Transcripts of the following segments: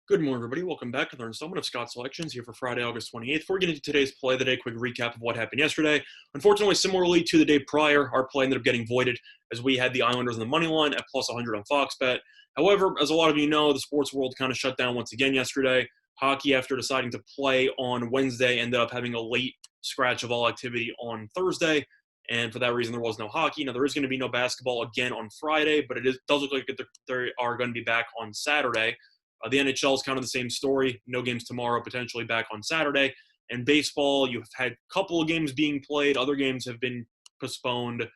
Good morning, everybody. Welcome back to another installment of Scott Selections here for Friday, August 28th. Before we get into today's play of the day, quick recap of what happened yesterday. Unfortunately, similarly to the day prior, our play ended up getting voided as we had the Islanders on the money line at plus 100 on Fox Bet. However, as a lot of you know, the sports world kind of shut down once again yesterday. Hockey, after deciding to play on Wednesday, ended up having a late scratch of all activity on Thursday. And for that reason, there was no hockey. Now, there is going to be no basketball again on Friday, but does look like they are going to be back on Saturday. The NHL is kind of the same story. No games tomorrow, potentially back on Saturday. And baseball, you've had a couple of games being played. Other games have been postponed.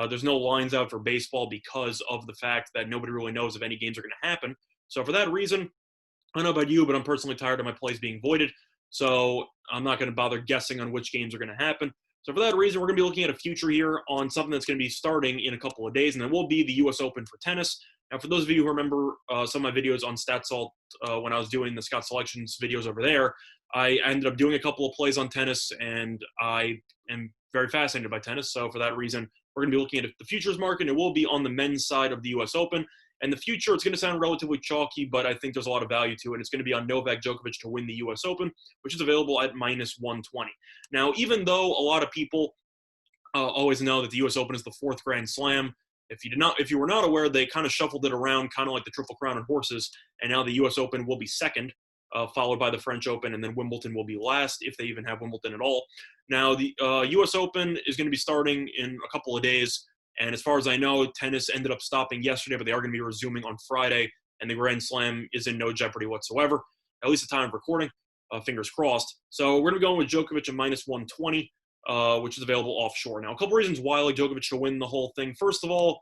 There's no lines out for baseball because of the fact that nobody really knows if any games are going to happen. So for that reason, I don't know about you, but I'm personally tired of my plays being voided. So I'm not going to bother guessing on which games are going to happen. So for that reason, we're going to be looking at a future here on something that's going to be starting in a couple of days, and that will be the U.S. Open for tennis. Now, for those of you who remember some of my videos on StatSalt when I was doing the Scott Selections videos over there, I ended up doing a couple of plays on tennis, and I am very fascinated by tennis. So for that reason, we're going to be looking at the futures market. It will be on the men's side of the U.S. Open. And the future, it's going to sound relatively chalky, but I think there's a lot of value to it. It's going to be on Novak Djokovic to win the U.S. Open, which is available at minus 120. Now, even though a lot of people always know that the U.S. Open is the fourth Grand Slam, if you were not aware, they kind of shuffled it around, kind of like the Triple Crown on horses, and now the U.S. Open will be second, followed by the French Open, and then Wimbledon will be last, if they even have Wimbledon at all. Now, the U.S. Open is going to be starting in a couple of days, and as far as I know, tennis ended up stopping yesterday, but they are going to be resuming on Friday, and the Grand Slam is in no jeopardy whatsoever, at least at the time of recording. Fingers crossed. So we're going to be going with Djokovic at minus 120. Which is available offshore. Now, a couple reasons why I like Djokovic to win the whole thing. First of all,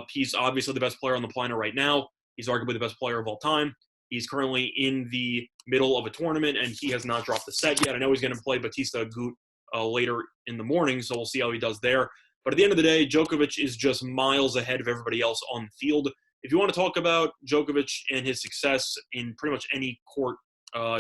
he's obviously the best player on the planet right now. He's arguably the best player of all time. He's currently in the middle of a tournament, and he has not dropped the set yet. I know he's going to play Batista Agut later in the morning, so we'll see how he does there. But at the end of the day, Djokovic is just miles ahead of everybody else on the field. If you want to talk about Djokovic and his success in pretty much any court,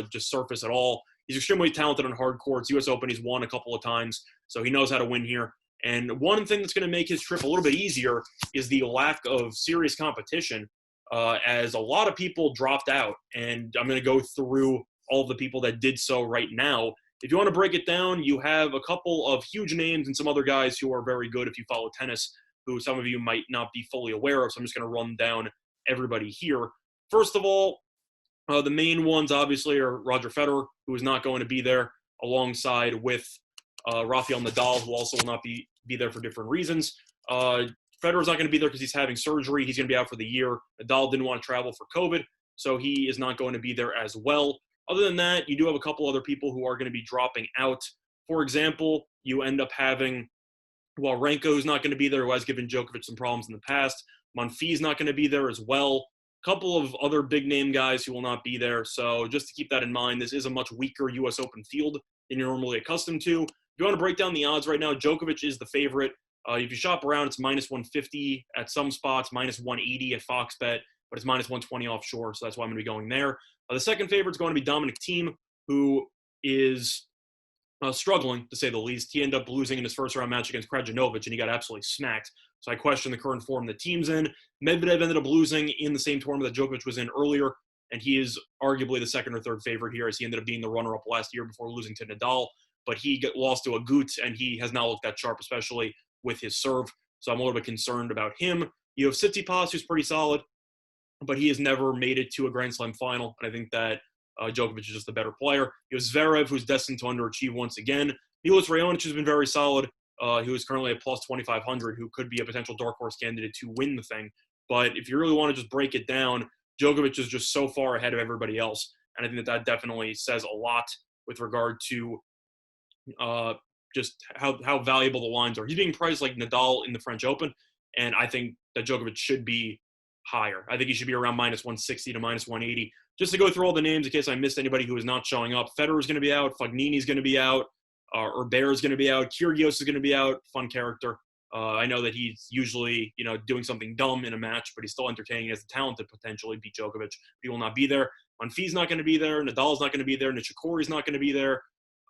just surface at all, he's extremely talented on hard courts. U.S. Open, he's won a couple of times, so he knows how to win here. And one thing that's going to make his trip a little bit easier is the lack of serious competition, as a lot of people dropped out. And I'm going to go through all of the people that did so right now. If you want to break it down, you have a couple of huge names and some other guys who are very good if you follow tennis, who some of you might not be fully aware of. So I'm just going to run down everybody here. First of all, the main ones, obviously, are Roger Federer, who is not going to be there, alongside with Rafael Nadal, who also will not be there for different reasons. Federer's not going to be there because he's having surgery. He's going to be out for the year. Nadal didn't want to travel for COVID, so he is not going to be there as well. Other than that, you do have a couple other people who are going to be dropping out. For example, you end up having Wawrinka, who's not going to be there, who has given Djokovic some problems in the past. Monfils not going to be there as well. Couple of other big-name guys who will not be there. So just to keep that in mind, this is a much weaker U.S. Open field than you're normally accustomed to. If you want to break down the odds right now, Djokovic is the favorite. If you shop around, it's minus 150 at some spots, minus 180 at Fox Bet, but it's minus 120 offshore, so that's why I'm going to be going there. The second favorite is going to be Dominic Thiem, who is struggling, to say the least. He ended up losing in his first-round match against Krajinovic, and he got absolutely smacked. So I question the current form the team's in. Medvedev ended up losing in the same tournament that Djokovic was in earlier, and he is arguably the second or third favorite here, as he ended up being the runner-up last year before losing to Nadal. But he lost to Agut, and he has not looked that sharp, especially with his serve. So I'm a little bit concerned about him. You have Tsitsipas, who's pretty solid, but he has never made it to a Grand Slam final. And I think that Djokovic is just the better player. You have Zverev, who's destined to underachieve once again. Milos Raonic has been very solid. Who is currently at plus 2,500, who could be a potential dark horse candidate to win the thing. But if you really want to just break it down, Djokovic is just so far ahead of everybody else. And I think that definitely says a lot with regard to just how valuable the lines are. He's being priced like Nadal in the French Open, and I think that Djokovic should be higher. I think he should be around minus 160 to minus 180. Just to go through all the names in case I missed anybody who is not showing up. Federer's going to be out. Fognini's going to be out. Herbert is going to be out. Kyrgios is going to be out. Fun character. I know that he's usually, doing something dumb in a match, but he's still entertaining. He has the talent to potentially beat Djokovic. He will not be there. Monfils not going to be there. Nadal's not going to be there. Nishikori's not going to be there.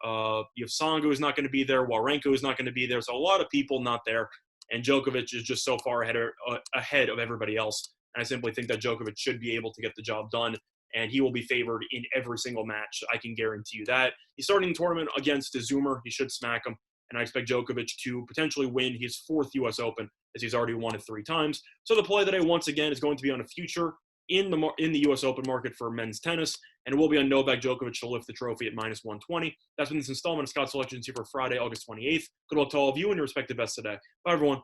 You have Tsonga is not going to be there. Wawrinka is not going to be there. So a lot of people not there. And Djokovic is just so far ahead of everybody else. And I simply think that Djokovic should be able to get the job done and he will be favored in every single match. I can guarantee you that. He's starting the tournament against Zoomer. He should smack him, and I expect Djokovic to potentially win his 4th U.S. Open, as he's already won it 3 times. So the play today, once again, is going to be on a future in the U.S. Open market for men's tennis, and it will be on Novak Djokovic to lift the trophy at -120. That's been this installment of Scott Selections here for Friday, August 28th. Good luck to all of you and your respective bets today. Bye, everyone.